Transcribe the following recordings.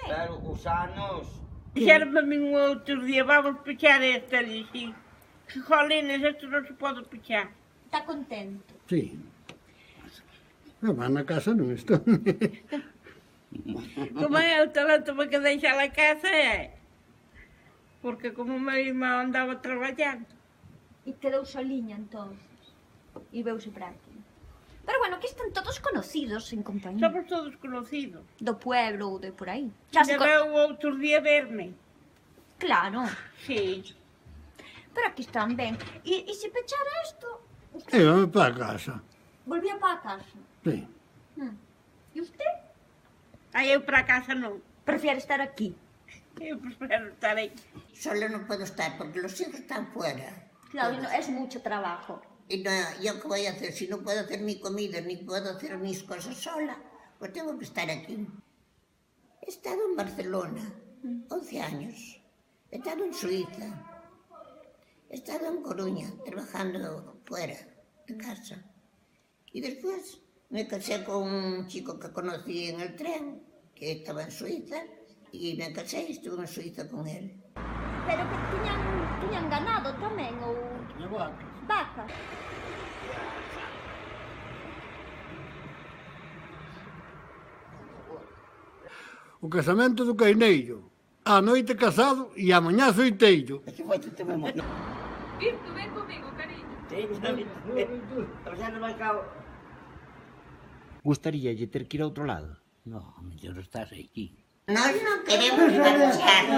Pero os anos... Dixeron a min outro día, vamos pechar esta, dixi. Jolines, isto non se pode pechar. Está contento? Sí. Non van na casa, non estou. Como é o talento que deixa a casa é. Porque como o meu irmão andaba traballando. E quedou soliña, entón. E veuse para aquí. Pero bueno, aquí están todos conocidos en compañía. Somos todos conocidos. Do pueblo ou de por aí. Se veu outro día verme. Claro. Sí. Pero aquí están ben. E se pechara isto? Eu para a casa. Volvía para a casa. Sí. E usted? Aí eu para casa non. Prefiere estar aquí. Eu prefiro estar aí. Solo no puedo estar porque los hijos están fuera. Claro, no, es mucho trabajo. Y no, ¿yo qué voy a hacer? Si no puedo hacer mi comida, ni puedo hacer mis cosas sola, pues tengo que estar aquí. He estado en Barcelona, 11 años. He estado en Suiza. He estado en Coruña, trabajando fuera de casa. Y después me casé con un chico que conocí en el tren, que estaba en Suiza, y me casé y estuve en Suiza con él. Pero que tiñan ganado tamén, ou... Vacas. O casamento do Caineiro. A noite casado e a mañá soiteiro. Ven comigo, cariño. Gustaríalle ter que ir a outro lado? No, mellor estás aquí. Nós non queremos marchar.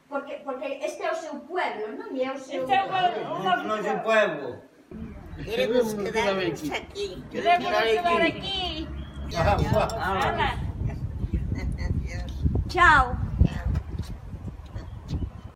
Porque este é o seu pueblo, non? E é o seu... Este é o Noso pueblo. Queremos quedarnos aquí. Queremos quedar aquí. Vamos. Hala. Chao.